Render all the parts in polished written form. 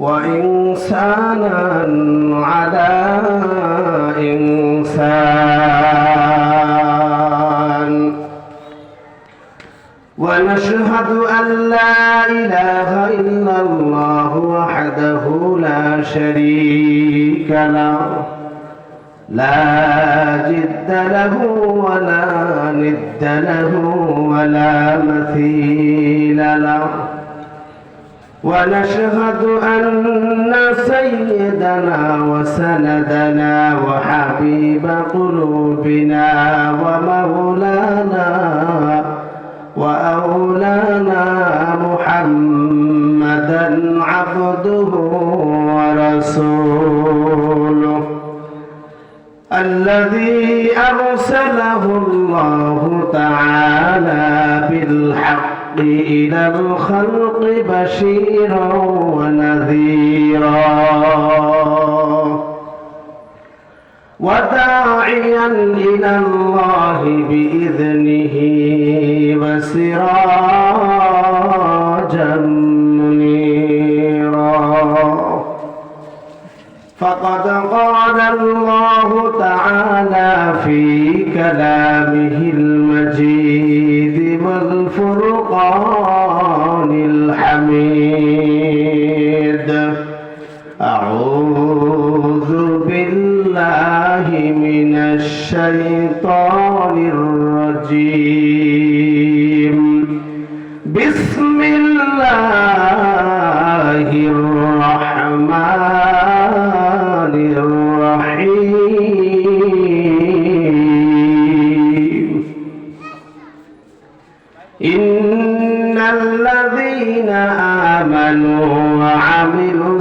وإنسانا على إنسان ونشهد أن لا إله إلا الله وحده لا شريك له لا جد له ولا ند له ولا مثيل له ونشهد أن سيدنا وسندنا وحبيب قلوبنا ومولانا وأولانا محمدا عبده ورسوله الذي أرسله الله تعالى بالحق إلى الخلق بشيرا ونذيرا وداعيا إلى الله بإذنه وسراجا منيرا فقد قال الله تعالى في كلامه المجيد والفرقان الحميد أعوذ بالله من الشيطان الرجيم بسم الله الرحمن الرحيم إن الذين آمنوا وعملوا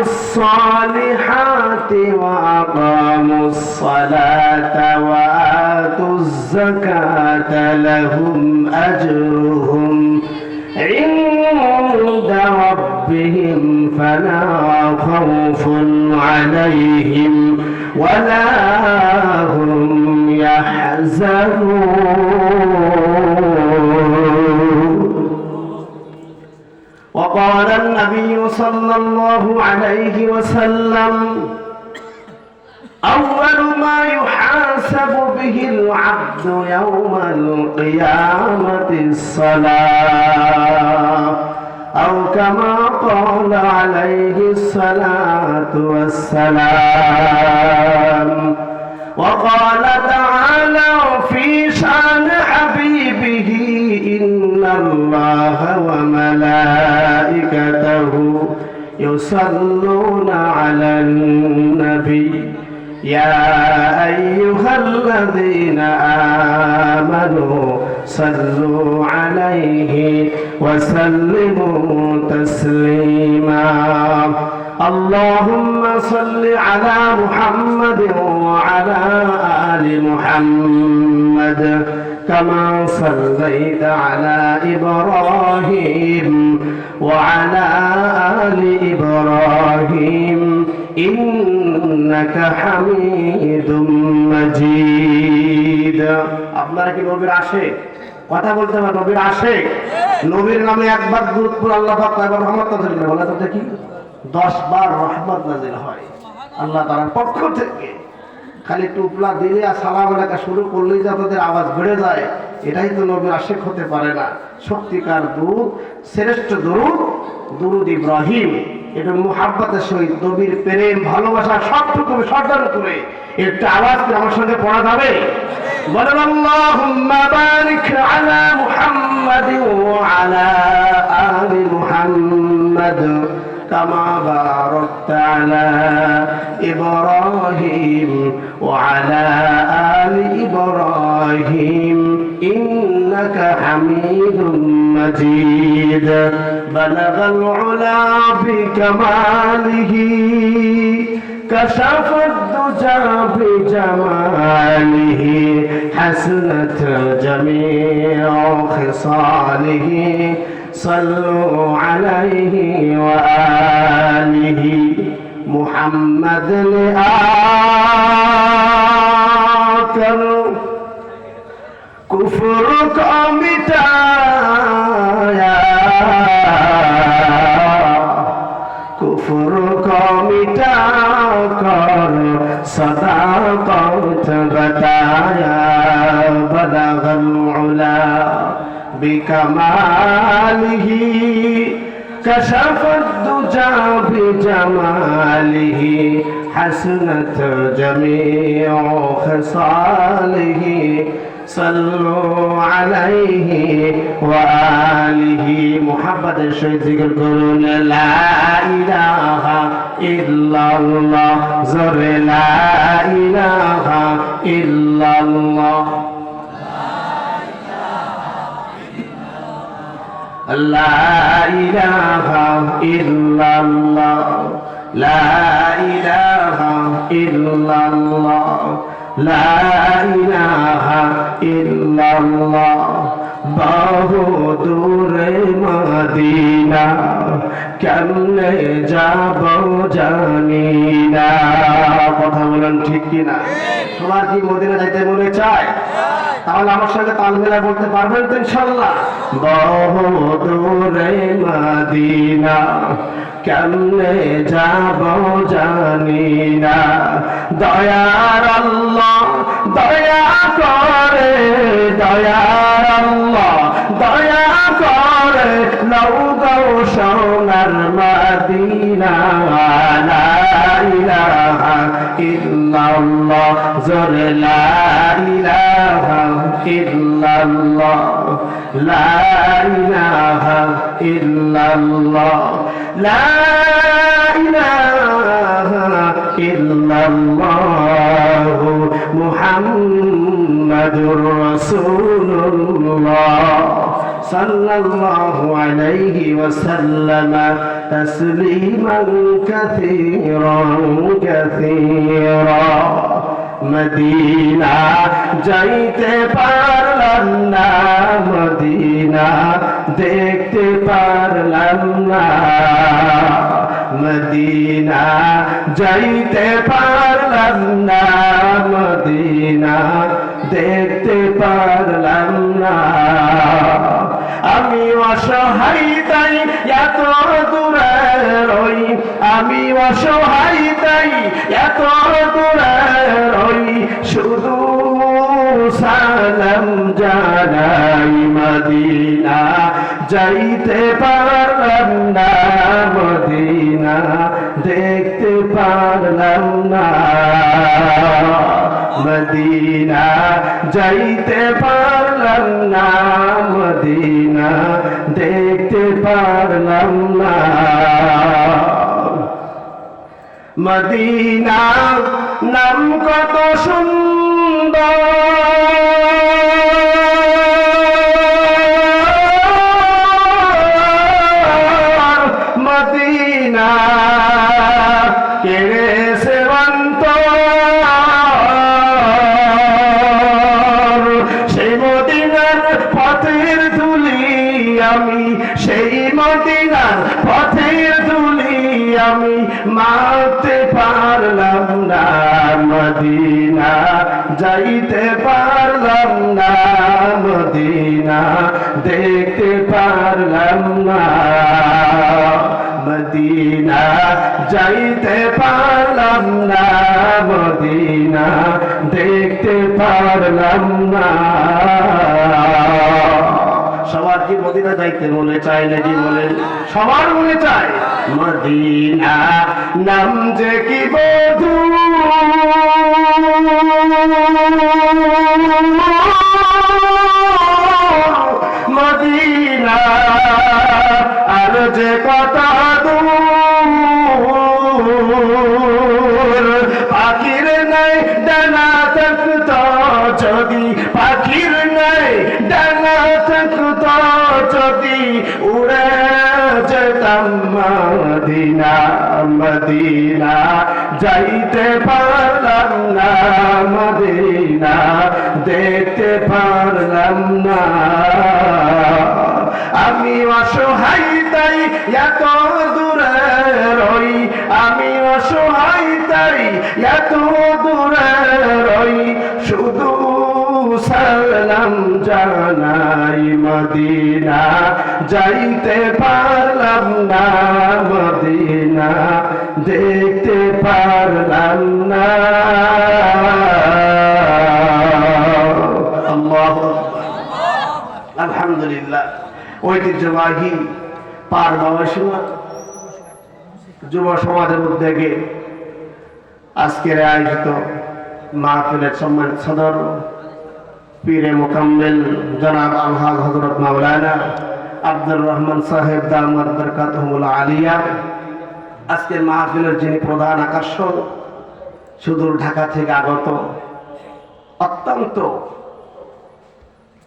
الصالحات وأقاموا الصلاة وآتوا الزكاة لهم أجرهم عند ربهم فلا خوف عليهم ولا هم يحزنون. وقال النبي صلى الله عليه وسلم أول ما يحاسب به العبد يوم القيامة الصلاة أو كما قال عليه الصلاة والسلام. وقال تعالى في شأن حبيبه إن الله وملائكته يصلون على النبي يا أيها الذين آمنوا صلوا عليه وسلموا تسليما. اللهم صل على محمد وعلى آل محمد كما صليت على إبراهيم وعلى آل إبراهيم إنك حميد مجيد. আপনারা কি নবীর আশিক? কথা বলতে হবে নবীর আশিক। নবীর নামে একবার দুরূদ পড়লে আল্লাহ পাক একবার রহমত নাযিল করে। বলে তো কি 10 বার রহমত নাযিল হয় আল্লাহ তাআলার পক্ষ থেকে। খালি টুপলা দিলে আর সালাম লেখা শুরু করলেই যে তাদের আওয়াজ বেড়ে যায়, এটাই তো নবীর আশিক হতে পারে না। সত্যিকার দুরূদ, শ্রেষ্ঠ দুরূদ দুরূদ ইব্রাহিম। এটা মুহাব্বতের সহিত নবীর প্রেম ভালোবাসা সবটুকু সর্দার করে একটা আওয়াজ আমার সঙ্গে পড়া যাবে। বলেন আল্লাহুম্মা বারিক আলা মুহাম্মাদ ওয়া আলা আলি মুহাম্মাদ কামা বারাকতা আলা ইব্রাহিম ওয়া আলা আলি ইব্রাহিম ইন্নাকা হামিদুম মাজিদ। বালাগাল উলা বিকামালিহি كشف الدجى بجماله حسنت جميع خصاله صلوا عليه وآله محمد آكر কুফর को मिटाया कुफर को मिटा कर सदाकत बताया बलगल उला बिकमालिही कशफ दुजा बिजमालिही हसनत जमीउ खसालिही सल्लु अलैहि व आलिहि मुहब्बत से जिक्र करुन ला इलाहा इल्लल्लाह ज़रे ला इलाहा इल्लल्लाह ला इलाहा इल्लल्लाह ला इलाहा इल्लल्लाह ला इलाहा इल्लल्लाह बहुदूरे मदीना কেমনে যাব জানি না কথা বলেন ঠিক কি না সবার কি মদিনা যাইতে মনে চায় তাহলে আমার সঙ্গে তাল মিলাই বলতে পারবেন তো ইনশাআল্লাহ বহুদূরে মদিনা কেমনে যাব জানি না দয়ার আল্লাহ দয়া করে দয়ার আল্লাহ দয়া করে নওগাঁও সোনার মদিনা লা ইলাহা ইল্লাল্লাহ জোরে লা ইলাহা ইল্লাল্লাহ লা ইলাহা ইল্লাল্লাহ لا إله إلا الله محمد رسول الله صلى الله عليه وسلم تسليما كثيرا كثيرا মদিনা যাইতে পারলাম না মদিনা দেখতে পারলাম না মদিনা যাইতে পারলাম না মদিনা দেখতে পারলাম না আমি অসহায় তাই এত দূরে রই আমি অসহায় তাই এত দূরে রই শুধু সালাম জানাই মদিনা যাইতে পারলাম না মদিনা দেখতে পারলাম না মদিনা যাইতে পারলাম না মদিনা দেখতে পারলাম না মদিনা নাম কত সুন্দর মদিনা কেড়ে সেবন্ত সেই মদিনার পথের ধুলি আমি সেই মদিনার পথের ধুলি আমি মারতে পারলাম না মদিনা যাইতে পারলাম না মদিনা দেখতে পারলাম না মদিনা যাইতে পারলাম না মদিনা দেখতে পারলাম না সবার কি মদিনা যাইতে মনে চায় নাকি বলেন সবার মনে চায় মদিনা নাম যে কি বধু মদিনা আর যে কথা দূর পাখির নাই ডানা থাকত যদি পাখির নাই ডানা থাকত যদি উড়ে যেতাম মদিনা মদিনা যাইতে পারলাম না মদিনা দেখতে পারলাম না আমি অসহায় তাই এত দূরে রই আমি অসহায় তাই এত দূরে রই শুধু সালাম নাই মদিনা যাইতে পারলাম না, মদিনা দেখতে পারলাম না। আল্লাহু আলহামদুলিল্লাহ। ঐতিহ্যবাহী পার বাবা যুব সমাজের উদ্যোগে আজকের আয়োজিত মাহফিলের সম্মানিত সদর পীরে মোকাম্মেল জনাব আলহাজ হযরত মাওলানা আব্দুর রহমান সাহেব দামাত বরকাতুহুল আলিয়া, আজকের মাহফিলের যিনি প্রধান আকর্ষণ, সুদূর ঢাকা থেকে আগত অত্যন্ত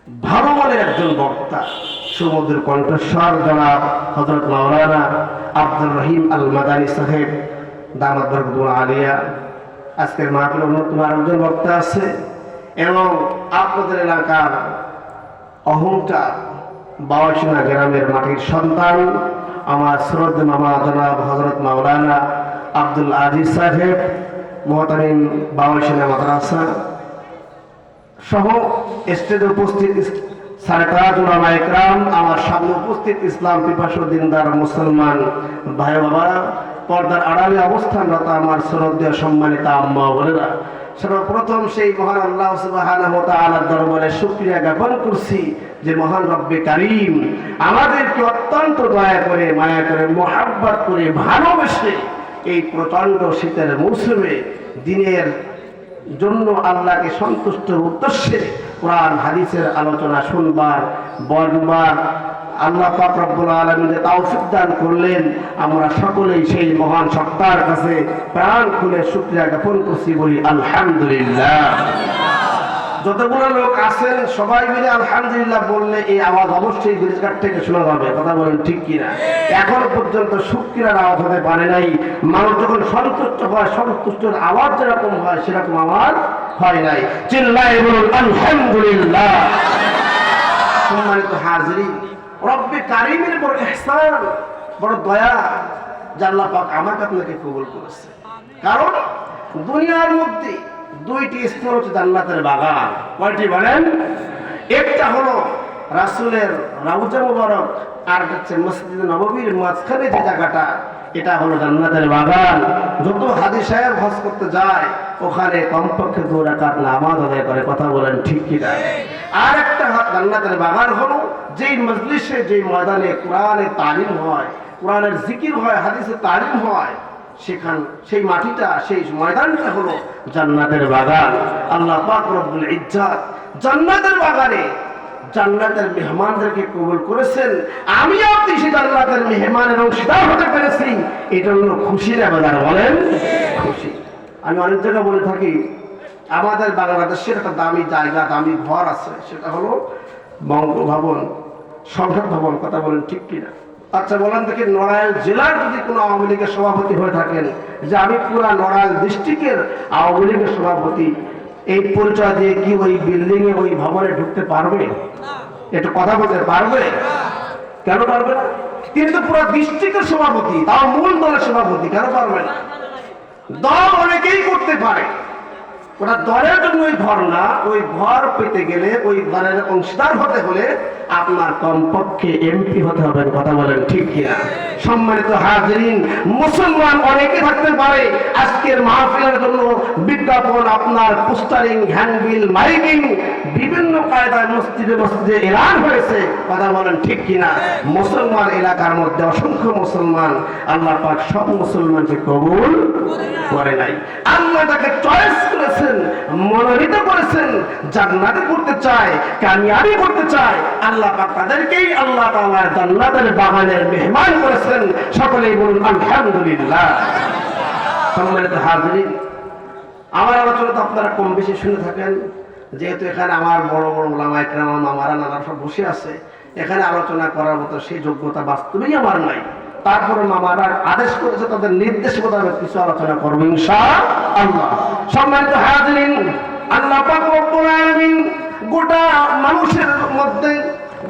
ভালো মানের একজন বক্তা, সুমধুর কণ্ঠস্বর জনাব হযরত মাওলানা আব্দুর রহিম আল মাদানী সাহেব দামাত বরকাতুহুল আলিয়া। আজকের মাহফিলে অন্যতম আরেকজন বক্তা আছে এবং আপনাদের এলাকার অহংকার বাওয়াসিনা গ্রামের মাটির সন্তান আমার শ্রদ্ধেয় মামা জনাব হযরত মাওলানা আব্দুল আজিজ সাহেব মুহতামিম বাওয়াসিনা মাদ্রাসা সহ স্টেজে উপস্থিত সারকার উলামা ইকরাম, আমার সামনে উপস্থিত ইসলাম পিপাসু দিনদার মুসলমান ভাই বাবারা, পর্দার আড়ালে অবস্থানরত আমার শ্রদ্ধেয় সম্মানিত আম্মা বোনেরা, সর্বপ্রথম সেই মহান আল্লাহ সুবহানাহু ওয়া তাআলার দরবারে শুকরিয়া জ্ঞাপন করছি যে মহান রব্বে কারীম আমাদেরকে অত্যন্ত দয়া করে, মায়া করে, মোহাব্বত করে, ভালোবেসে এই প্রচণ্ড শীতের মৌসুমে দিনের জন্য আল্লাহকে সন্তুষ্টের উদ্দেশ্যে কোরআন হাদিসের আলোচনা শুনবার, বলবার আল্লাহ পাক রব্বুল আলামিন যে তৌফিক দান করলেন, আমরা সকলেই সেই মহান সত্তার কাছে প্রাণ খুলে শুকরিয়া জ্ঞাপন করছি, বলি আলহামদুলিল্লাহ। যতগুলো লোক আছেন সবাই মিলে আলহামদুলিল্লাহ বললে এই আওয়াজ অবশ্যই ব্রিজঘাট থেকে শোনা যাবে, কথা বলেন ঠিক কিনা? এখন পর্যন্ত শুকরিয়ার আওয়াজ হতে পারে নাই। মানুষ যখন সন্তুষ্ট হয়, সন্তুষ্টের আওয়াজ যেরকম হয় সেরকম আওয়াজ হয় নাই। চিল্লায়ে বলুন আলহামদুলিল্লাহ। সম্মানিত হাজিরিন, রব্বে কারীমের বড় ইহসান, বড় দয়া যে আল্লাহ পাক আমাকে আপনাকে কবুল করেছে। কারণ দুনিয়ার মধ্যে দুইটি স্তর হচ্ছে জান্নাতের বাগান। কয়টি বলেন? একটা হলো রাসূলের রাউজা মুবারক, আর হচ্ছে মসজিদে নববীর মাঝখানে যে জায়গাটা, এটা হলো জান্নাতের বাগান। যত হাজী সাহেব হজ করতে যায় ওখানে কমপক্ষে 2 রাকাত নামাজ আদায় করে, কথা বলেন ঠিক কিনা? আর একটা জান্নাতের বাগান হলো যেই মজলিসে, যেই ময়দানে কোরআনের তালিম হয়, কোরআনের জিকির হয়, হাদিসের তালিম হয়, সেখান সেই মাটিটা, সেই ময়দানটা হলো জান্নাতের বাগান। আল্লাহ পাক রব্বুল ইজ্জত জান্নাতের বাগানে জান্নাতের মেহমানদেরকে কবুল করেছেন। আমি আপনি সেই জান্নাতের মেহমানের অংশীদার হতে পেরেছি, এটা হলো খুশির বাজার। বলেন খুশি। আমি অনেক জায়গায় বলে থাকি আমাদের বাংলাদেশের একটা দামি জায়গা, দামি ঘর আছে, সেটা হলো বঙ্গভবন, সংসদ ভবন, কথা বলেন ঠিক কিনা? আচ্ছা বলেন দেখি, নড়াইল জেলার যদি কোনো আওয়ামী লীগের সভাপতি হয়ে থাকেন যে আমি পুরা নড়াইল ডিস্ট্রিক্টের আওয়ামী লীগের সভাপতি, এই পরিচয় দিয়ে কি ওই বিল্ডিং এ, ওই ভবনে ঢুকতে পারবে? একটু কথা বলতে পারবে? কেন পারবে না? কিন্তু পুরো ডিস্ট্রিক্টের সভাপতি, তাও মূল দলের সভাপতি, কেন পারবে না? দল অনেকেই করতে পারে, ওটা দলের জন্য ওই ঘর না। ওই ঘর পেতে গেলে, ওই দলের অংশীদার হতে হলে আপনার কমপক্ষে এমপি হতে হবে, কথা বলেন ঠিক কিনা? সম্মানিত হাজিরিন, মুসলমান অনেকে থাকতে পারে, আজকের মাহফিলের জন্য বিজ্ঞাপন, আপনার পোস্টারিং, হ্যান্ডবিল, মাইকিং, বিভিন্ন কায়দায় মসজিদে মসজিদে এলান হয়েছে, কথা বলেন ঠিক কিনা? মুসলমান এলাকার মধ্যে অসংখ্য মুসলমান, আল্লাহ পাক সব মুসলমানকে কবুল করে নাই। আল্লাহ তাকে চয়েস করেছেন, মনোনীত করেছেন, জান্নাতে করতে চায়, কামিয়াবি করতে চায়, আল্লাহ পাক তাদেরকেই আল্লাহ তাআলা জান্নাতের বাগানের মেহমান করেছেন। সকলেই বলুন আলহামদুলিল্লাহ। সম্মানিত হাজিরিন, আমার আলোচনা তো আপনারা কম বেশি শুনে থাকেন, যেহেতু এখানে আমার বড় বড় ওলামা ইকরাম, মামারা, নানা সব বসে আছে, এখানে আলোচনা করার মতো সেই যোগ্যতা বাস্তবেই আমার নাই। তারপরে মামারা আদেশ করেছে, তাদের নির্দেশ মোতাবেক কিছু আলোচনা করব ইনশাআল্লাহ। সম্মানিত হাজিরিন, আল্লাহ পাক রব্বুল আলামিন গোটা মানুষের মধ্যে,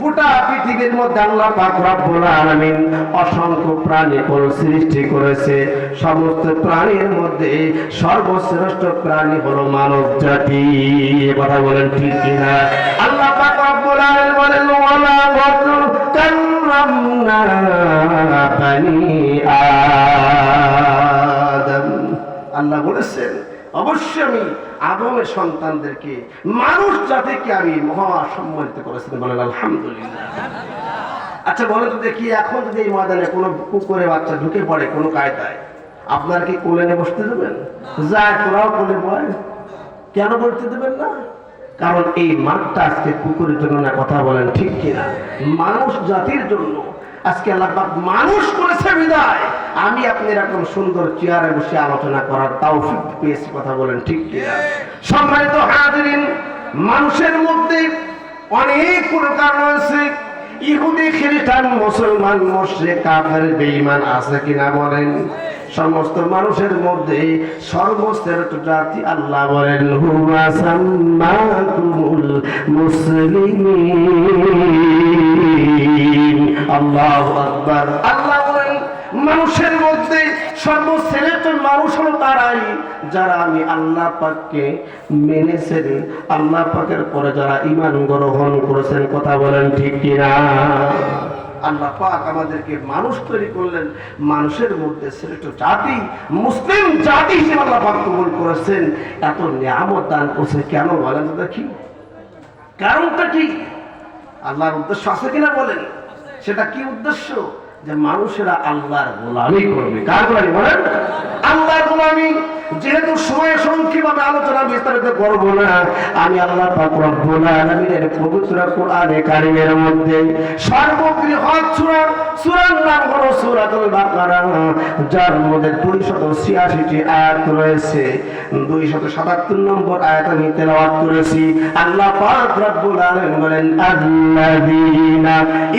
গোটা পৃথিবীর মধ্যে আল্লাহ পাক রব্বুল আলামিন অসংখ্য প্রাণী সৃষ্টি করেছে। সমস্ত প্রাণীর মধ্যে সর্বশ্রেষ্ঠ প্রাণী হলো মানব জাতি, কথা বলেন ঠিক কিনা? আল্লাহ পাক রব্বুল রব্বুল আলামিন বলেন ওয়ালা কাররামনা বানি আদম। আল্লাহ বলেছেন অবশ্যই আমি আদমের সন্তানদেরকে, মানুষ জাতিকে আমি মহা সম্মানিত করেছেন। বলেন আলহামদুলিল্লাহ। আচ্ছা বলেন তো দেখি, এখন যদি এই ময়দানে কোনো কুকুরে বাচ্চা ঢুকে পড়ে কোনো কায়দায়, আপনার কি কোলে নিয়ে বসতে দেবেন? যায় তোরাও কোলে বয়, কেন বলতে দেবেন না? কারণ এই মাঠটা আজকে কুকুরের জন্য না, কথা বলেন ঠিক কিনা? মানুষ জাতির জন্য আজকে আল্লাহ পাক মানুষ করেছে বিদায় আমি আপনি এরকম সুন্দর চেয়ারে বসে আলোচনা করার তৌফিক পেয়েছি, কথা বলেন ঠিক কিনা? সম্মানিত হাজিরিন, মানুষের মধ্যে অনেক প্রকার রয়েছে। ইহুদি, খ্রিস্টান, মুসলমান, মুশরিক, কাফের, বেঈমান আছে কিনা বলেন? সমস্ত মানুষের মধ্যে সর্বশ্রেষ্ঠ জাতি আল্লাহ বলেন হুয়া সাম্মাকুমুল মুসলিমিন। আল্লাহু আকবার। আল্লাহ বলেন মানুষের মধ্যে সর্বশ্রেষ্ঠ মানুষ হলো তারাই যারা আমি আল্লাহ পাককে মেনেছেন, আল্লাহ পাকের পরে যারা ঈমান গ্রহণ করেছেন, কথা বলেন ঠিক কিনা? আল্লাহ পাক আমাদেরকে মানুষ তৈরি করলেন, মানুষের মধ্যে শ্রেষ্ঠ জাতি মুসলিম জাতি হিসেবে আল্লাহ পাক কবুল করেছেন। এত নিয়ামত দান করছে কেন বলেন তো দেখি? কারণটা কি? আল্লাহর উদ্দেশ্য আছে কিনা বলেন? সেটা কি উদ্দেশ্য? যে মানুষেরা আল্লাহর গোলামি করবে। কার গোলামি বলেন? আল্লাহর গোলামি। যেহেতু সময় সংক্ষেপে আলোচনা বিস্তারিত করব না, আমি আল্লাহ পাক রব্বুল আলামিনের পবিত্র কোরআনে কারীমের মধ্যে সর্ববৃহৎ সূরার নাম হলো সূরাতুল বাকারা, যার মধ্যে 286টি আয়াত রয়েছে। 277 নম্বর আয়াত আমি তেলাওয়াত করেছি। আল্লাহ পাক রব্বুল আলামিন বলেন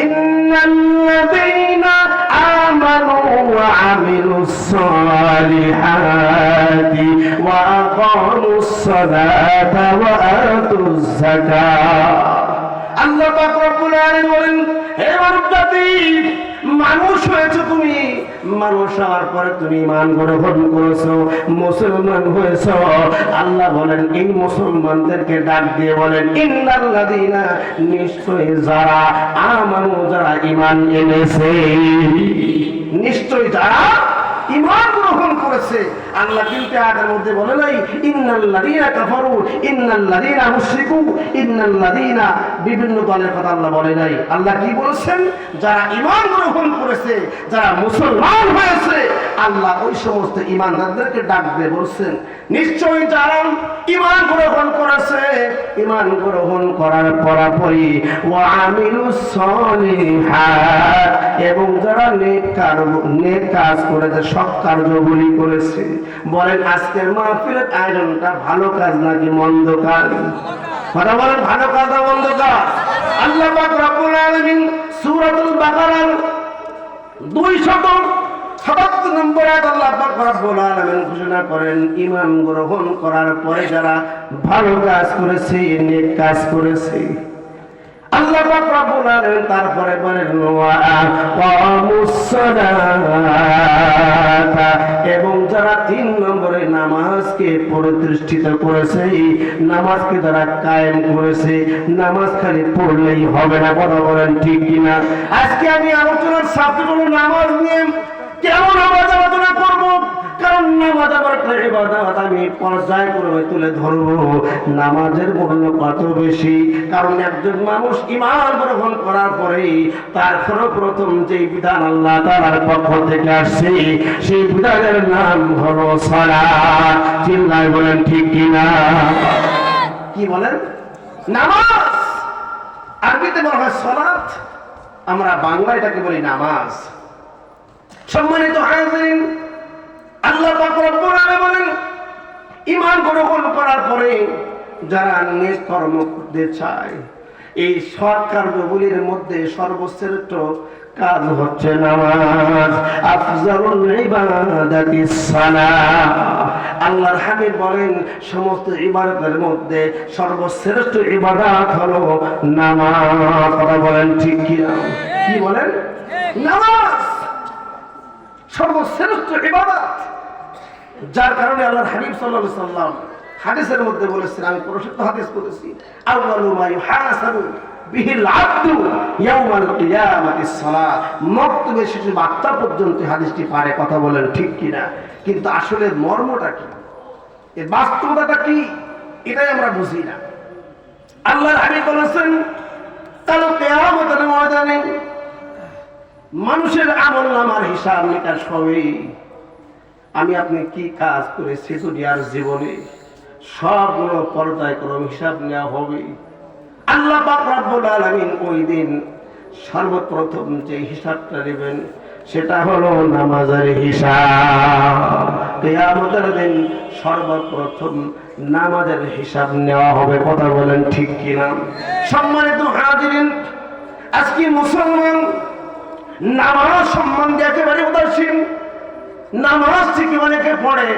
ইন্নাল্লাযীনা আমানু ওয়া আমিলুস সালিহাতি ওয়া আকামুস সালাতা ওয়া আতুজ যাকাত। আল্লাহ পাক রব্বুল আলামিন বলেন হে মানব জাতি, মানুষ হয়েছে তুমি, মানুষ হওয়ার পরে তুমি ঈমান গ্রহণ করেছো, মুসলমান হয়েছো। আল্লাহ বলেন এই মুসলমানদেরকে ডাক দিয়ে বলেন ইন্নাল্লাযীনা, নিশ্চয়ই যারা আমানু, যারা ঈমান এনেছে, নিশ্চয়ই যারা ঈমান গ্রহণ করেছে। আল্লাহ কিন্তু আয়াতের মধ্যে বলে নাই ইন্নাল্লাযীনা কাফারু, ইন্নাল্লাযীনা মুশরিকু, ইন্নাল্লাযীনা, বিভিন্ন দলের কথা আল্লাহ বলে নাই। আল্লাহ কি বলেছেন? যারা ঈমান গ্রহণ করেছে, যারা মুসলমান হয়েছে, আল্লাহ ওই সমস্ত ঈমানদারদেরকে ডাক দিয়ে বলছেন নিশ্চয়ই যারা ঈমান গ্রহণ করেছে, ঈমান গ্রহণ করার পরপরই ওয়া আমিলুস সালিহাত, এবং যারা নেক কাজ করেছে, সৎ কার্যগুলি করেছে। বলেন আজকের মাহফিলের আয়োজনটা ভালো কাজ নাকি মন্দ কাজ? কথা বলেন, ভালো কাজ না মন্দ কাজ? আল্লাহ পাক রব্বুল আলামিন সূরাতুল বাকারার 277 নম্বর আয়াত আল্লাহ পাক রব্বুল আলামিন ঘোষণা করেন ঈমান গ্রহণ করার পরে যারা ভালো কাজ করেছে, নেক কাজ করেছে, আল্লাহ পাক রব্বুল আলামিন তারপরে বলেন ওয়া আকামুস সালাতা, এবং যারা 3 নম্বরে নামাজকে প্রতিষ্ঠিত করেছে, নামাজকে যারা কায়েম করেছে। নামাজ খালি পড়লেই হবে না, কথা বলেন ঠিক কিনা? আজকে আমি আলোচনার সাবজেক্ট হলো নামাজ নিয়ে। কেন নামাজ আলোচনা করব? কারণ নামাজ আবার একটা ইবাদত, আমি পর্যায়ক্রমে তুলে ধরবো নামাজের মূল্য কত বেশি। কারণ একজন মানুষ ঈমান গ্রহণ করার পরে তার সর্বপ্রথম যে বিধান আল্লাহ তাআলার পক্ষ থেকে আসছে, সেই বিধানের নাম হলো সালাত। চিল্লায় বলেন ঠিক কিনা? কি বলেন? নামাজ। আরবিতে বলা হয় সালাত, আমরা বাংলায় এটাকে বলি নামাজ। সম্মানিত হাজিরিন, আল্লাহ পাক রব্বুল আলামিন বলেন ঈমান গ্রহণ করার পরে যারা নেক কর্ম করতে চায়, এই সৎ কার্যগুলির মধ্যে সর্বশ্রেষ্ঠ কাজ হচ্ছে নামাজ। আফজালুল ইবাদাতিস সালাহ। আল্লাহর হাবিব বলেন সমস্ত ইবাদতের মধ্যে সর্বশ্রেষ্ঠ ইবাদত হলো নামাজ। কথা বলেন ঠিক কিনা? কি বলেন? নামাজ সর্বশ্রেষ্ঠ ইবাদত। যার কারণে আল্লাহর হাবিব সাল্লাল্লাহু আলাইহি ওয়াসাল্লাম হাদিসের মধ্যে বলেছেন, আমি প্রসিদ্ধ হাদিস করেছি, আউয়ালু মা ইউহাসাবু বিহিল আবদু ইয়াউমাল কিয়ামাতিস সালাত। মক্তবে শিশু বার্তা পর্যন্ত হাদিসটি পারে, কথা বলেন ঠিক কিনা? কিন্তু আসলে মর্মটা কি, এর বাস্তবতাটা কি, এটাই আমরা বুঝি না। আল্লাহর হাবিব বলেছেন, কাল কিয়ামতের ময়দানে মানুষের আমলনামার হিসাব নিকাশ হবে। আমি আপনি কি কাজ করেছি দুনিয়ার জীবনে সবগুলো পর্যায় ক্রম হিসাব নেওয়া হবে। আল্লাহ পাক রব্বুল আলামিন ওই দিন সর্বপ্রথম যে হিসাবটা নেবেন সেটা হলো নামাজের হিসাব। কিয়ামতের দিন সর্বপ্রথম নামাজের হিসাব নেওয়া হবে, কথা বলেন ঠিক কিনা? সম্মানিত হাজিরিন, আজকে মুসলমান নামাজ সম্বন্ধে একেবারে উদাসীন। নামাজ থেকে অনেকে পড়ে,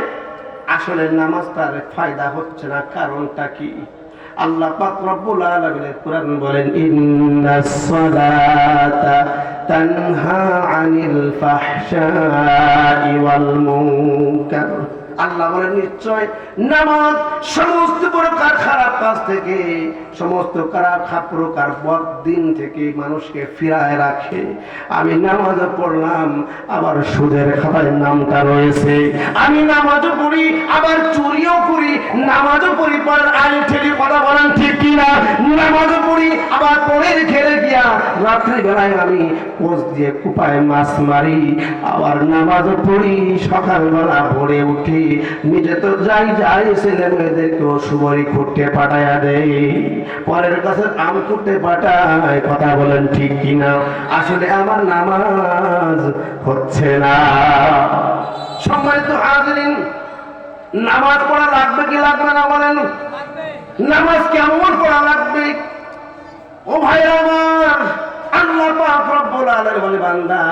আসলে নামাজ তার ফায়দা হচ্ছে না, কারণটা কি? আল্লাহ পাক রব্বুল আলামিনের কোরআন বলেন, ইন্নাস সালাতা তানহা আনিল ফাহশাই ওয়াল মুনকার। আল্লাহ বলেন, নিশ্চয় নামাজ সমস্ত প্রকার খারাপ কাজ থেকে, সমস্ত প্রকার বদ দিন থেকে মানুষকে ফিরায় রাখে। আমি নামাজও পড়লাম, আবার সুদের খাতায় নামটা রয়েছে। আমি নামাজও পড়ি, আবার চুরিও করি। নামাজও পড়ি, পর আইন ঠেলি, কথা বলেন ঠিক কিনা? নামাজও পড়ি, আবার পরের ঘেরে গিয়া রাত্রিবেলায় আমি পোস্ট দিয়ে কুপায় মাছ মারি। আবার নামাজও পড়ি, সকালবেলা ভোরে উঠি, নিজে তো যাই ছেলে মেয়েদেরকেও সুবরি খুঁটতে পাঠাইয়া দেয়, পরের কাছে আম খুঁটতে পাঠায়, কথা বলেন ঠিক কিনা? আসলে আমার নামাজ হচ্ছে না। সম্মানিত হাজিরিন, নামাজ পড়া লাগবে কি লাগবে না বলেন? নামাজ কেমন পড়া লাগবে? ও ভাই আমার, আল্লাহ পাক রব্বুল আলামিন বলে, বান্দা,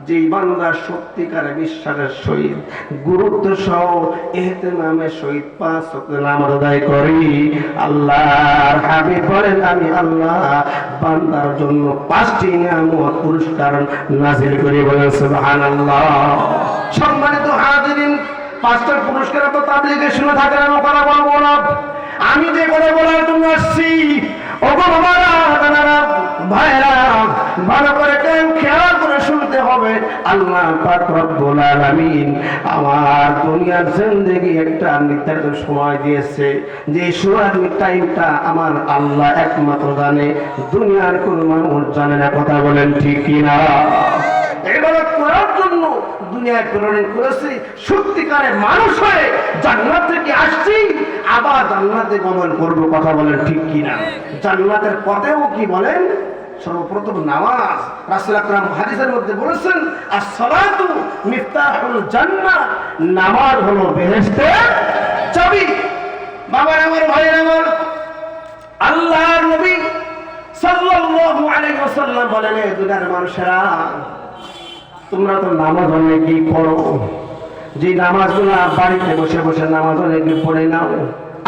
যেই বান্দা সত্যিকারে বিশ্বাসের সহিত গুরুত্ব সহ ইহতিমামের সহিত 5 ওয়াক্ত নামাজ আদায় করি, আল্লাহর হাবিব বলেন, আমি আল্লাহ বান্দার জন্য 5টি নিয়ামত পুরস্কার নাযিল করি, বলেন সুবহানাল্লাহ। সম্মানিত হাজিরিন, 5টা পুরস্কার তো তাবলীগে শুনে থাকেন, আমি কথা বলবো না। আমি যে কথা বলার জন্য আসছি, ওগো বাবারা, দাদারা, ভাইরা, ভালো করে খেয়াল করে শুনতে হবে। আল্লাহ পাক রব্বুল আলামিন আমার দুনিয়ার জিন্দেগি একটা নির্ধারিত সময় দিয়েছে, যে সময়ের টাইমটা আমার আল্লাহ একমাত্র জানে, দুনিয়ার কোন মানুষ জানে না, কথা বলেন ঠিক কিনা? ইবাদত করার জন্য দুনিয়ায় প্রেরণ করেছি, সত্যিকারে মানুষ হয়ে জান্নাত থেকে আসছি, আবার জান্নাতে গমন করবো, কথা বলেন ঠিক কিনা? জান্নাতের পথেও কি বলেন? সর্বপ্রথম নামাজ। রাসূল আকরাম হাদিসের মধ্যে বলেছেন, as-সালাতু মিফতাহুল জান্নাহ, নামাজ হলো বেহেশতের চাবি। বাবার আমার, ভাইয়ের আমার, আল্লাহর নবী সাল্লাল্লাহু আলাইহি ওয়াসাল্লাম বলেন, এই দুনিয়ার মানুষেরা, তোমরা তো নামাজ অনেকেই পড়ো, যে নামাজগুলো বাড়িতে বসে বসে নামাজ অনেকে পড়ে নাও।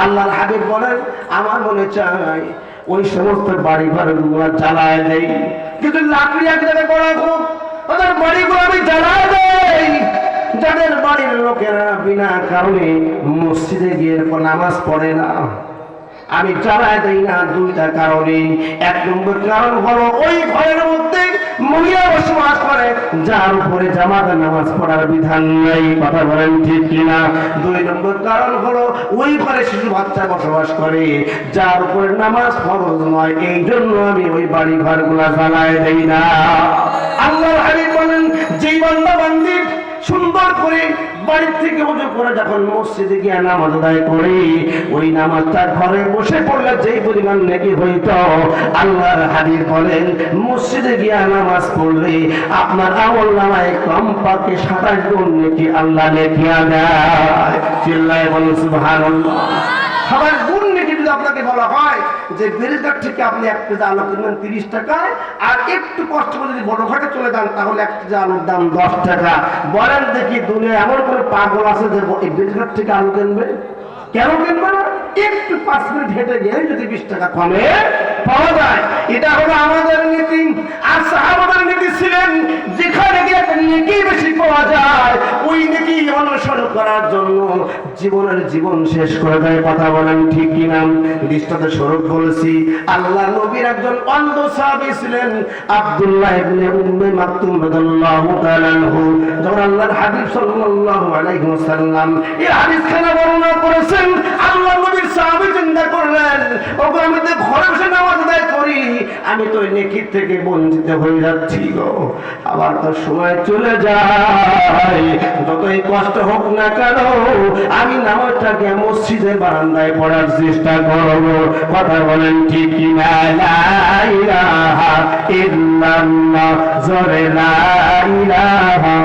আল্লাহর হাবিব বলেন, আমার মনে চাই ওই সমস্ত বাড়ি ঘরগুলো জ্বালায় দেই, কিন্তু লাকড়ি এক জায়গায় করা হোক, ওদের বাড়িগুলো আমি জ্বালায় দেই। যাদের বাড়ির লোকেরা বিনা কারণে মসজিদে গিয়ে নামাজ পড়ে না, আমি জ্বালায় দেই না 2টা কারণে। 1 নম্বর কারণ হলো, ওই ঘরের মধ্যে মহিলা বসবাস করে যার উপরে জামাতে নামাজ পড়ার বিধান নেই, কথা বলেন ঠিক কিনা? 2 নম্বর কারণ হলো, ওই ঘরে শিশু বাচ্চা বসবাস করে যার উপরে নামাজ ফরজ নয়, এই জন্য আমি ওই বাড়ি ঘরগুলা জ্বালায় দেই না। আল্লাহর হাবিব বলেন, যেই বান্দা বান্দি সুন্দর করে বাড়ি থেকে ওযু করে যখন মসজিদে গিয়ে নামাজ আদায় করে, ওই নামাজটা ঘরে বসে পড়লে যেই পরিমাণ নেকি হইতো, আল্লাহর হাবিব বলেন, মসজিদে গিয়ে নামাজ পড়লে আপনার আমলনামায় কমপক্ষে 27 গুণ নেকি আল্লাহ লিখিয়া দেয়। চিল্লায়ে বলুন সুবহানাল্লাহ। 27 গুণ নেকি যদি আপনাকে বলা হয় যে বেরিঘাট থেকে আপনি 1 কেজি আলু কিনবেন 30 টাকায়, আর একটু কষ্ট করে যদি বড়ঘাটে চলে যান তাহলে 1 কেজি আলুর দাম 10 টাকা। বলেন দেখি, দুনিয়া এমন করে পাগল আছে যে এই বেরিঘাট থেকে আলু কিনবে? কেন কিনবে না? একটু 5 মিনিট হেঁটে গিয়ে যদি 20 টাকা কমে পাওয়া যায়। এটা হলো আমাদের নীতি। আর সাহাবাদের নীতি ছিলেন যেখানে গিয়ে নেকি বেশি পাওয়া যায় ওই নেকি অনুসরণ করার জন্য জীবন শেষ করে দেয়। কথা বলেন ঠিক কিনা? দৃষ্টান্ত স্বরূপ বলেছি, আল্লাহ নবীর একজন অন্ধ সাহাবী ছিলেন আব্দুল্লাহ ইবনে উম্মে মাকতুম রাদিয়াল্লাহু তাআলা আনহু। যখন আল্লাহর হাবিব সাল্লাল্লাহু আলাইহি ওয়াসাল্লাম এই হাদিসখানা বর্ণনা করেছেন, আল্লাহ নবীর সাহাবী চিন্তা করলেন, ওগো আমি তো ঘরে বসে নামাজ আদায় করি, আমি তো নেকির থেকে বঞ্চিত হয়ে যাচ্ছি গো। আবার তো সময় চলে যায়, যতই কষ্ট হোক না কেন আমি নামাজটাকে মসজিদের বারান্দায় পড়ার চেষ্টা করব। কথা বলেন ঠিক কিনা? লা ইলাহা ইল্লাল্লাহ, জোরে লা ইলাহা।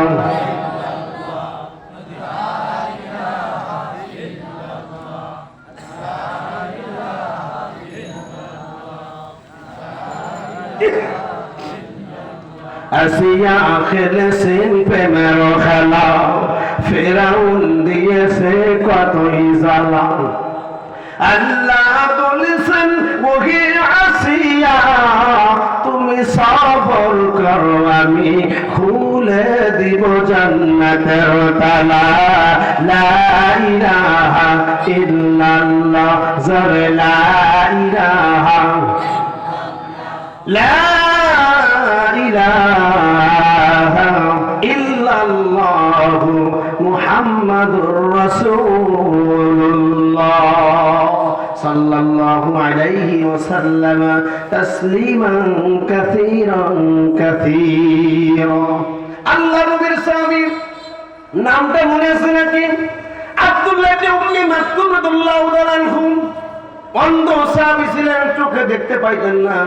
আসিয়া খেলেছেন প্রেমের খেলা, ফেরাউন দিয়েছে কতই জ্বালা। আল্লাহ বলেছেন ওহে আসিয়া তুমি সবর করো, আমি খুলে দিব জান্নাতের তালা। লা ইলাহা ইল্লাল্লাহ, জোরে লা ইলাহা। লা ইলাহা ইল্লাল্লাহ মুহাম্মাদুর রাসূলুল্লাহ সাল্লাল্লাহু আলাইহি ওয়াসাল্লাম তাসলিমান কাসীরান কাসীরা। আল্লাহ নবীর সাহাবী নামটা মনে আছে নাকি? আব্দুল্লাহ ইবনে উম্মে মাকতুম রাদিয়াল্লাহু তাআলা আনহু। অন্ধ সাহাবী ছিলেন, চোখে দেখতে পাইতেন না।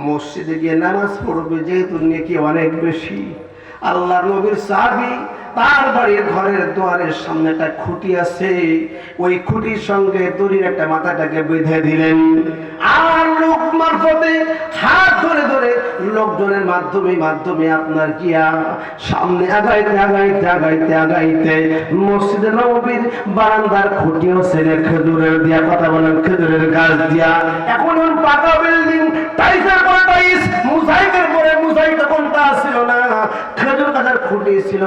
মসজিদে গিয়ে নামাজ পড়বে যেহেতু নেকি অনেক বেশি। আল্লাহ নবীর সাহাবী তার বাড়ির ঘরের দুয়ারের সামনে একটা খুঁটি আছে, ওই খুঁটির সঙ্গে দড়ির একটা মাথাটাকে বেঁধে দিলেন। আর লোক মারফতে হাত ধরে ধরে লোকজনের মাধ্যমে আপনার গিয়া সামনে আগাইতে মসজিদে নববীর বারান্দার খুঁটিও ছিল খেজুরের দিয়া। কথা বলেন খেজুরের গাছ দিয়া। এখন পাকা বিল্ডিং, টাইসের পর টাইস, মোজাইকের পরে মোজাইক, তখন তা ছিল না, খেজুর গাছের খুঁটি ছিল।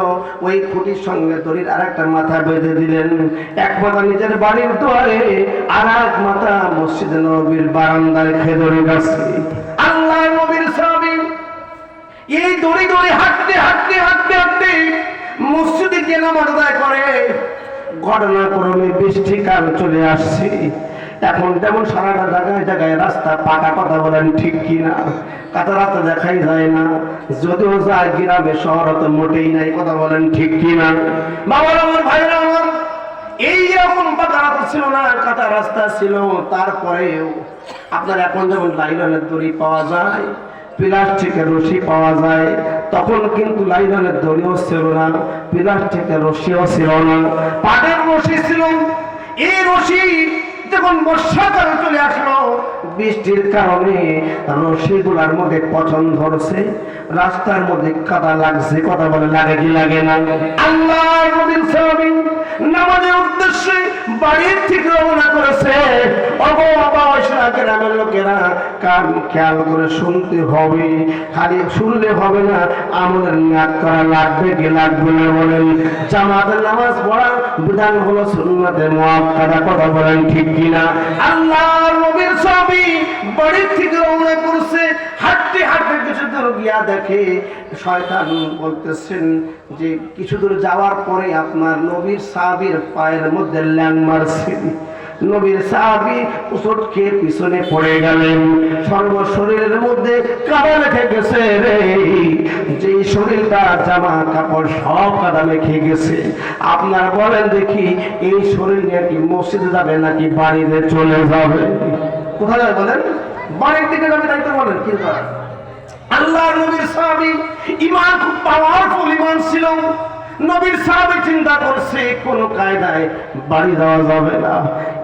ওই খুঁটির সঙ্গে দড়ির আর একটা মাথা বেঁধে দিলেন। এক মাথা নিজের বাড়ির দুয়ারে, আর এক মাথা মসজিদে নববীর বারান্দার খেজুরের গাছে। আল্লাহ নবীর সাহাবী এই দড়ি হাঁটতে মসজিদে গিয়ে নামাজ আদায় করে। ঘটনাক্রমে বৃষ্টিকাল চলে আসছে। এখন যেমন সারাটা জায়গায় রাস্তা পাকা। কথা বলেন ঠিক কিনা? কাঁচা রাস্তা দেখাই যায় না, যদিও যায় গ্রামে শহরে তো মোটেই নাই। কথা বলেন ঠিক কিনা? বাবার আমার ভাইরা আমার, এইরকম পাকা রাস্তা ছিল না, কাঁচা রাস্তা ছিল। তারপরেও আপনার এখন যেমন লাইলনের দড়ি পাওয়া যায়, প্লাস্টিকের রশি পাওয়া যায়, তখন কিন্তু লাইলনের দড়িও ছিল না, প্লাস্টিকের রশিও ছিল না, পাটের রশি ছিল। এই রশি যখন বর্ষাকাল চলে আসলো, বৃষ্টির কারণে রশিগুলার মধ্যে পচন ধরছে, রাস্তার মধ্যে কাদা লাগছে। কথা বলে লাগে কি লাগে না? আল্লাহর নবীর সাহাবী নামাজের উদ্দেশ্যে বাড়ির থেকে রওনা করেছে। গ্রামের লোকেরা কান খেয়াল করে শুনতে হবে, খালি শুনলে হবে না, আমলের নিয়াত করা লাগবে কি লাগবে না বলেন। জামাতের নামাজ পড়ার বিধান হলো সুন্নাতে মুআক্কাদা। কথা বলেন ঠিক কিনা? আল্লাহর নবীর সাহাবী বাড়ির থেকে রওনা করছে। হাঁটতে কিছু দূর গিয়া দেখে শয়তান বলতেছেন যে কিছু দূর যাওয়ার পরে আপনার নবীর সাহাবীর পায়ের মধ্যে ল্যাং মারছে। নবীর সাহাবী উচট খেয়ে পিছনে পড়ে গেলেন। সর্বশরীরের মধ্যে কাদা লেগে গেছে রে, যে শরীরটা জামা কাপড় সব কাদা লেগে গেছে। আপনারা বলেন দেখি, এই শরীর নিয়ে কি মসজিদে যাবে নাকি বাড়িতে চলে যাবে? কোথায় যাবে বলেন? বাড়ির দিকে যাবে, তাই তো বলেন। কি করেন? আল্লাহ নবীর সাহাবী ঈমান খুব পাওয়ারফুল ঈমান ছিল। নবীর সাহাবী চিন্তা করছে কোন কায়দায় বাড়ি যাওয়া যাবে না,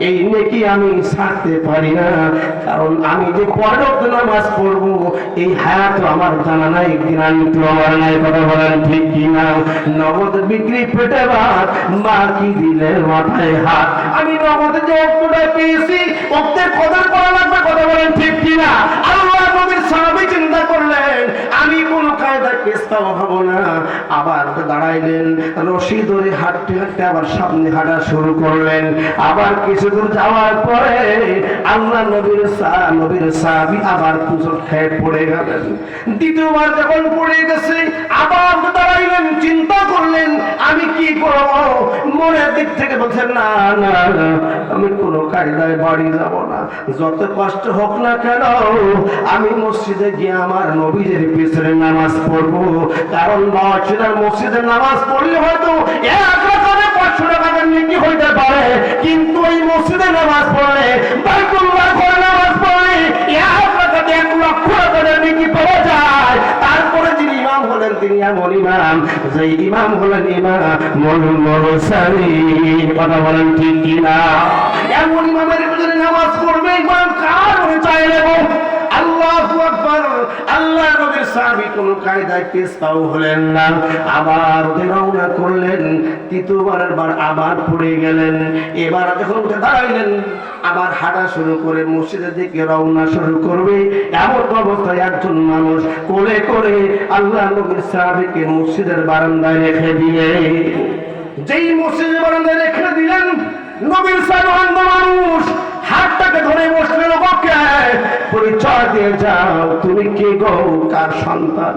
এই নেকি আমি ছাড়তে পারি না, কারণ আমি যে পরোক্ত নামাজ পড়বো এই হায়াত আমার জানা নাই, গ্রান্তি আমার নাই, কথা বলেন ঠিক কিনা? নগদ বিক্রি পেটে ভাত, বাকি দিলে মাথায় হাত। আমি নগদ যে অক্তটা পেয়েছি, অক্তের কদর করা লাগবে, কথা বলেন ঠিক কিনা? আল্লাহ নবীর সাহাবী চিন্তা করলেন আমি কোন কায়দায় পেস্তাও হবো না। আবার দাঁড়াইলেন, রশি ধরে হাঁটতে হাঁটতে আবার সামনে হাঁটা শুরু করলেন। আবার কিছু দূর যাওয়ার পরে আল্লাহ নবীর সাহাবী আবার পুজোর খেয়ে পড়ে গেলেন। দ্বিতীয়বার যখন পড়ে গেছে আবার দাঁড়াইলেন, চিন্তা করলেন আমি কি করব। মনের দিক থেকে বলছেন না না না, আমি কোনো কায়দায় বাড়ি যাব না, যত কষ্ট হোক না কেন আমি মসজিদে গিয়ে আমার নবীদের পিছনে নামাজ পড়বো। কারণ মসজিদে নামাজ পড়লে হয়তো 1 রাকাতে 500 টাকার নেকি হইতে পারে, কিন্তু এই মসজিদে নামাজ পড়লে, বাইতুল্লাহ ঘরে নামাজ পড়লে 1 রাকাতে 1 লক্ষ টাকার নেকি পাওয়া যায়। তারপরে যিনি ইমাম হলেন তিনি এমন ইমাম, যে ইমাম হলেন ইমামুল মুরসালিন, কথা বলেন ঠিক কিনা? এমন ইমামের পিছনে নামাজ পড়বে ইমাম কার হয়ে চায় নেব? আল্লাহু আকবার। আল্লাহ নবীর সাহাবী কোন কায়দায় পেস্তাও হলেন না, আবার রওনা করলেন। তৃতীয়বারের বার আবার পড়ে গেলেন। এবার যখন উঠে দাঁড়াইলেন আবার হাঁটা শুরু করে মসজিদের দিকে রওনা শুরু করবে, এমন অবস্থায় একজন মানুষ কোলে করে আল্লাহ নবীর সাহাবীকে মসজিদের বারান্দায় রেখে দিলে। যেই মসজিদের বারান্দায় রেখে দিলেন, নবীর সাহাবী অন্ধ মানুষ হাতটাকে ধরে বসলেন, ওকে পরিচয় দিয়ে যাও, তুমি কে গো, কার সন্তান?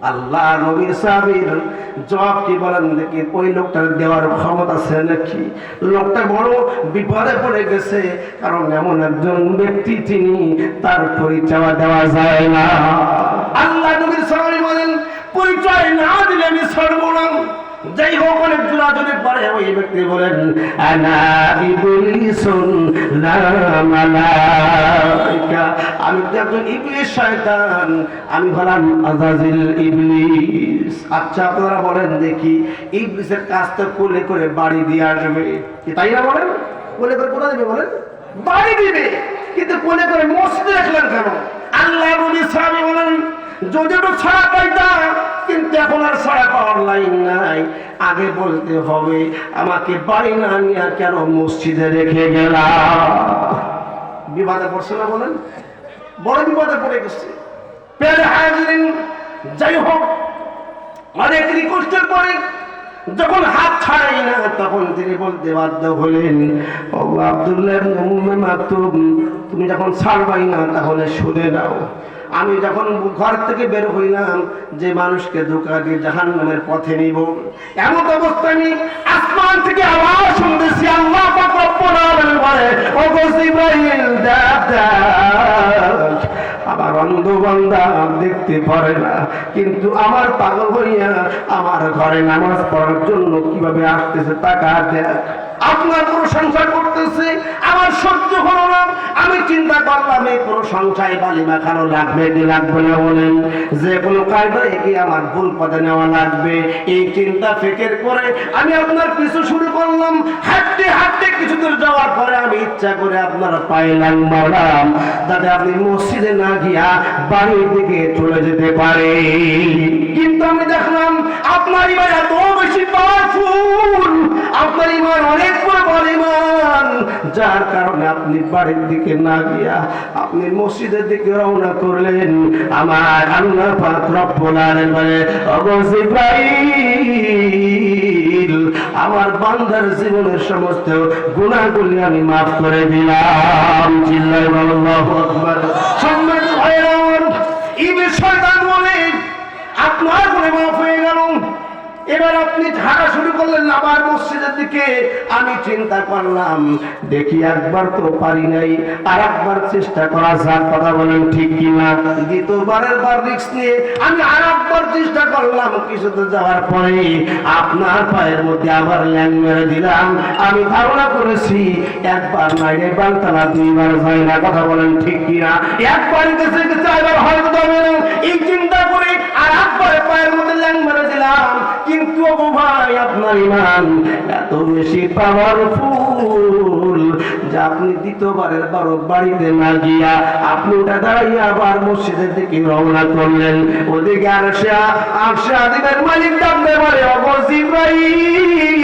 আল্লাহ নবীর সাহাবীর জবাব কি বলেন দেখি? ওই লোকটার দেওয়ার ক্ষমতা আছে নাকি? লোকটা বড় বিপদে পড়ে গেছে, কারণ এমন একজন ব্যক্তি তিনি, তার পরিচয় দেওয়া যায় না। আল্লাহ নবীর সাহাবী বলেন পরিচয় না দিলে আমি ছাড়বো না। যাই হোক, অনেক জোরাজোরি পরে ওই ব্যক্তি বলেন আনা ইবলিসুন লা মালাইকা, আমি তো একজন ইবলিস শয়তান, আমি হলাম আযাজিল ইবলিস। আচ্ছা আপনারা বলেন দেখি, ইবলিসের কাজ তো কোলে করে বাড়ি দিয়ে আসবে, তাই না? বলেন কোলে করে কোথায় দেবে? বলেন বাড়ি দিবে, কিন্তু কোলে করে মসজিদে রাখলেন কেন? আল্লাহ নবী সাহাবী বলেন যদি তো ছাড়া পাইতাম, কিন্তু এখন আর ছাড়া পাওয়ার লাইন নাই। আগে বলতে হবে আমাকে বাড়ি না নিয়ে কেন মসজিদে রেখে গেলাম। বিবাদে পড়ছে না? বলেন বড় বিপদে পড়ে গেছে। যাই হোক, অনেক রিকোয়েস্টের পরে যখন হাত ছাড়াই না, তখন তিনি বলতে বাধ্য হলেন ও আব্দুল্লাহ ইবনে উম্মে মাকতুম, তুমি যখন ছাড়বাই না তাহলে শুনে নাও। আমি যখন ঘর থেকে বের হইলাম যে মানুষকে ধোঁকা দিয়ে জাহান্নামের পথে নিব, এমন অবস্থায় আমি আসমান থেকে আওয়াজ শুনতেছি, আল্লাহ পাক রব্বুল আলামিন বলে ও গো জিবরাইল দেখ, আমার অন্ধ বান্দা দেখতে পারে না, কিন্তু আমার পাগল হইয়া আমার ঘরে নামাজ পড়ার জন্য কিভাবে আসতেছে, টাকা দেখ, আপনার প্রশংসা করতেছে, আমার সহ্য হলো না। আমি চিন্তা করলাম এই প্রশংসায় বালি মাখানো লাগবে কি লাগবে না? বলেন যে কোনো কায়দায় এগিয়ে আমার ভুল পথে নেওয়া লাগবে। এই চিন্তা ফিকির করে আমি আপনার পিছু শুরু করলাম। হাঁটতে হাঁটতে কিছু দূর যাওয়ার পরে আমি ইচ্ছা করে আপনার পায়ে লাগলাম, যাতে আপনি মসজিদে না গিয়া বাড়ির দিকে চলে যেতে পারে। কিন্তু আমি দেখলাম আপনার ইমান এত বেশি পাওয়ারফুল, আপনার ইমান অনেক বড় ইমান, যার কারণে আপনি বাড়ির দিকে না গিয়া আপনি মসজিদের দিকে রওনা করলেন। আমার আল্লাহ পাক রব্বুল আলামিন বলে ওগো জিবরাইল, আমার বান্দার জীবনের সমস্ত গুনাহগুলি আমি মাফ করে দিলাম। চিল্লায় আল্লাহু আকবার। সম্মানিত ভাইরা, ইবলিস শয়তান বলে আপনার গুনাহ মাফ হয়ে গেল। এবার আপনি হাঁটা শুরু করলেন আবার মসজিদের দিকে। আমি চিন্তা করলাম দেখি একবার তো পারি নাই, আর একবার চেষ্টা করা যাক, কথা বলেন ঠিক কিনা? দ্বিতীয়বারের বার রিস্ক নিয়ে আমি আর একবার চেষ্টা করলাম। কিছু তো যাওয়ার পরে আপনার পায়ের মধ্যে আবার ল্যাং মেরে দিলাম। আমি ধারণা করেছি একবার নাই রে বাংলা দুইবার হয় না, কথা বলেন ঠিক কিনা? একবার গেছে গেছে এবার হয়তো যাবে না, এই চিন্তা করে আর একবার পায়ের মধ্যে ল্যাং মেরে দিলাম। কিন্তু ভাই আপনার ইমান এত বেশি পাওয়ারফুল যে আপনি দ্বিতীয়বারের বাড়িতে না গিয়া আপনি ওটা দাঁড়াইয়া আবার মসজিদের দিকে রওনা করলেন। ওদিকে আরশে আজিমের মালিক ডাকতে পারে, ওগো জিবরাইল,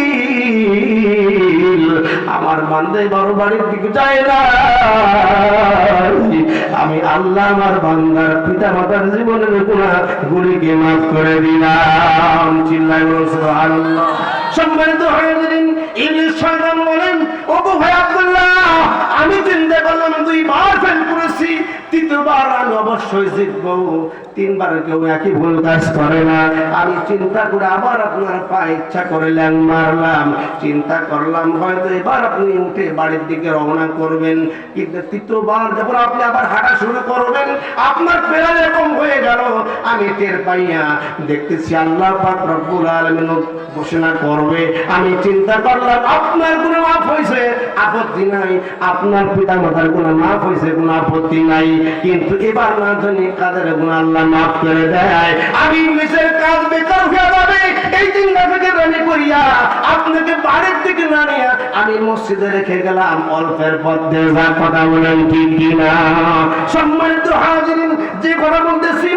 আমার বান্দা বড় বাড়ির দিকে যায় না, আমি আল্লাহ আমার বান্দার পিতা মাতার জীবনের গুনাহগুলিকে মাফ করে দিলাম। চিল্লায় বলুন সুবহানাল্লাহ। সম্মানিত হাজিরিন, ইবলিস শয়তান বলেন, ওগো ভাই আব্দুল্লাহ, আমি চিন্তা করলাম 2 বার ফেল করেছি, 3বার আমি অবশ্যই জিতবো। 3বার কেউ একই ভুল কাজ করে না। আমি চিন্তা করে আবার আপনার পায়ে ইচ্ছা করে ল্যাং মারলাম। চিন্তা করলাম হয়তো এবার আপনি উঠে বাড়ির দিকে রওনা করবেন, কিন্তু 3বার যখন আপনি আবার হাঁটা শুরু করবেন, আপনার পেরা এরকম হয়ে গেল। আমি টের পাইয়া দেখতেছি আল্লাহ পাক রব্বুল আলামিন ঘোষণা করবে। আমি চিন্তা করলাম আপনার গুনাহ মাফ হয়েছে, আপত্তি নাই, আপনার পিতা মাতার গুনাহ মাফ হয়েছে, কোনো আপত্তি নাই, কিন্তু এবার না জানি কাদের গুনাহ আল্লাহ মাফ করে দেয়। আমি ইবলিসের কাজ বেকার হয়ে যাবে এই চিন্তা থেকে আমি করিয়া আপনাকে বাড়ির দিকে না নিয়ে আমি মসজিদে রেখে গেলাম। অল্পের পথে যা কথা বলেন ঠিক কিনা? সম্মানিত হাজিরিন, যে কথা বলতেছি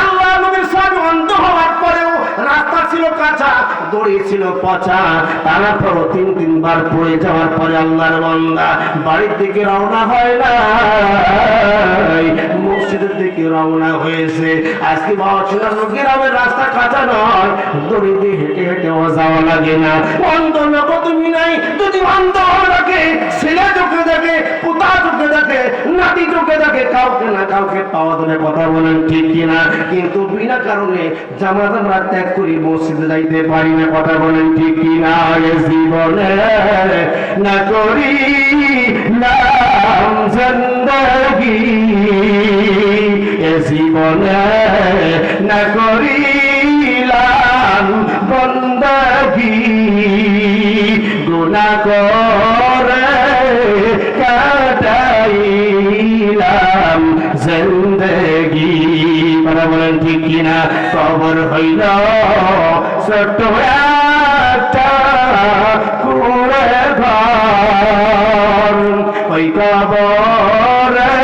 আল্লাহ নবীর সাহাবী অন্ধ হওয়ার পরেও রাস্তা ছিল কাঁচা, দড়ি ছিল পচা, তারপরও 3বার পড়ে যাওয়ার পরে আল্লাহর বান্দা বাড়ির দিকে রওনা হয় না, মসজিদের দিকে রওনা হয়েছে। আজকে বাবা গ্রামের রাস্তা কাঁচা নয়, দড়ি দিয়ে হেঁটে হেঁটেও যাওয়া লাগে না। অন্ধ লোক তুমি নাই, যদি অন্ধ থাকে, ছেলে চোখে দেখে, পোতা চোখে দেখে, নাতি চোখে দেখে, কাউকে না কাউকে পাওয়া যাবে। কথা বলেন ঠিক কিনা? কিন্তু বিনা কারণে জামাত আমরা ত্যাগ করি, মসজিদে যাইতে পারি না। কথা বলেন ঠিক কিনা? জীবনে না করি নাম জিন্দেগি, জীবনে না করিলাম বন্দগি, গুনাহ করে কাটাইলাম জিন্দেগি। কথা বলেন ঠিক কিনা? কবর হইল ছোট্ট একটা কুঁড়ে ঘর, ওই কবরে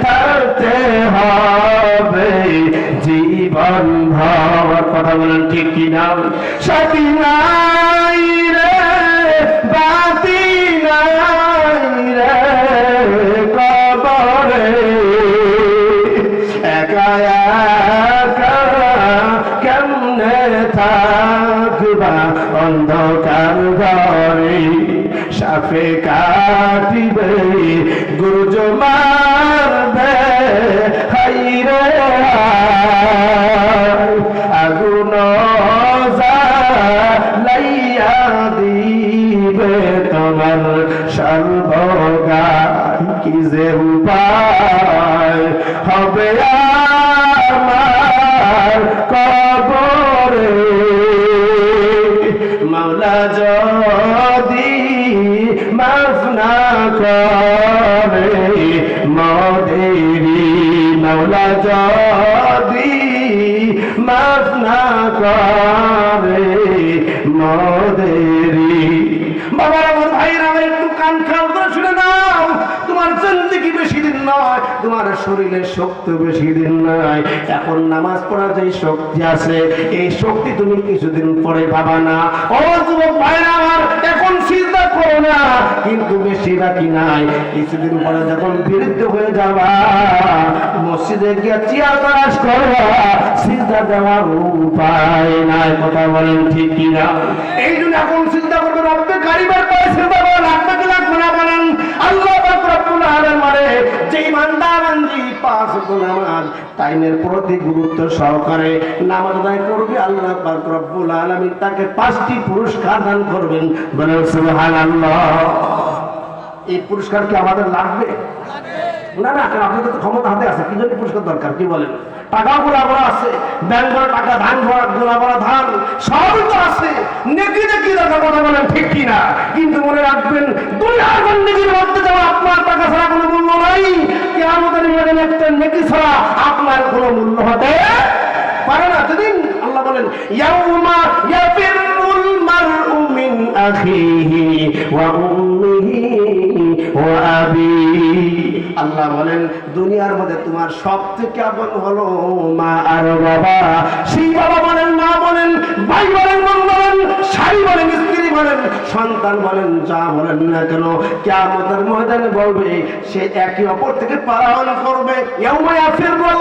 থাকতে হবে জীবন ভর। কথা বলেন ঠিক কিনা? সাথী নাই রে, বাতি নাই রে কবরে, একা একা কেমনে থাকবা অন্ধকার ঘরে, সাপে কাটিবে গুরুজ মারবে, হাইরে আগুন জ্বালাইয়া দিবে তোমার সর্বগান, কি যে উপায় হবে আমার কবরে। মাওলা যদি মাফ না করে মোদেরি, মাওলা যদি মাফ না করে মোদেরি। বাবার আমার ভাইরা, আমার একটু কান খাও তো, শুনে নাও। তোমার জিন্দেগি বেশি দিন নয়, তোমার শরীরের শক্তি বেশি দিন নয়। এখন নামাজ পড়ার যে শক্তি আছে, এই শক্তি তুমি কিছুদিন পরে পাবা না। ও যুবক ভাইরা আমার, এখন সিজদা করো না, কিন্তু বেশি বাকি নাই। কিছুদিন পরে যখন বিরুদ্ধ হয়ে যাবা, মসজিদে গিয়ে চিয়া তালাশ করবা, সিজদা দেওয়ার উপায় নাই। কথা বলেন ঠিক কিনা? এই জন্য এখন চিন্তা করবেন, রব্বে কারিবার পায়ে সিজদা করেন, আপনাকে লাগবে না বলেন। আল্লাহ পাক রব্বুল আলামিন মানে যেই বান্দা বান্দি 5 ওয়াক্ত নামাজ টাইমের প্রতি গুরুত্ব সহকারে নামাজ আদায় করবে, আল্লাহ পাক রব্বুল আলামিন তাকে 5টি পুরস্কার দান করবেন। বলেন সুবহানাল্লাহ। এই পুরস্কার কি আমাদের লাগবে? না না, আপনাদের তো ক্ষমতা হাতে আছে, কি জন্য পুরস্কার দরকার? কি বলেন? টাকা গোলা ভরা আছে, ব্যাংক ভরা টাকা, ধান ভরা গোলা ভরা ধান, সবই তো আছে। নেকি নেকি দরকার। কথা বলেন ঠিক কিনা? কিন্তু মনে রাখবেন, দুনিয়ার জিন্দেগির মধ্যে যেমন আপনার টাকা ছাড়া কোনো মূল্য নাই, কিয়ামতের ময়দানে একটা নেকি ছাড়া আপনার কোনো মূল্য হতে পারে না। যেদিন আল্লাহ বলেন, ইয়াউমা ইয়াফিরুল মারউ মিন আখিহি ওয়া উম্মিহি ওয়া আবি। আল্লাহ বলেন দুনিয়ার মধ্যে তোমার সবথেকে আপন হলো মা আর বাবা। সেই বাবা বলেন, মা বলেন, ভাই বলেন, বোন বলেন, স্বামী বলেন, স্ত্রী বলেন, সন্তান বলেন, যা বলেন না কেন, কিয়ামতের ময়দানে বলবে সে একে অপর থেকে পালায়ন করবে। ইয়াউমা ইয়াফিরু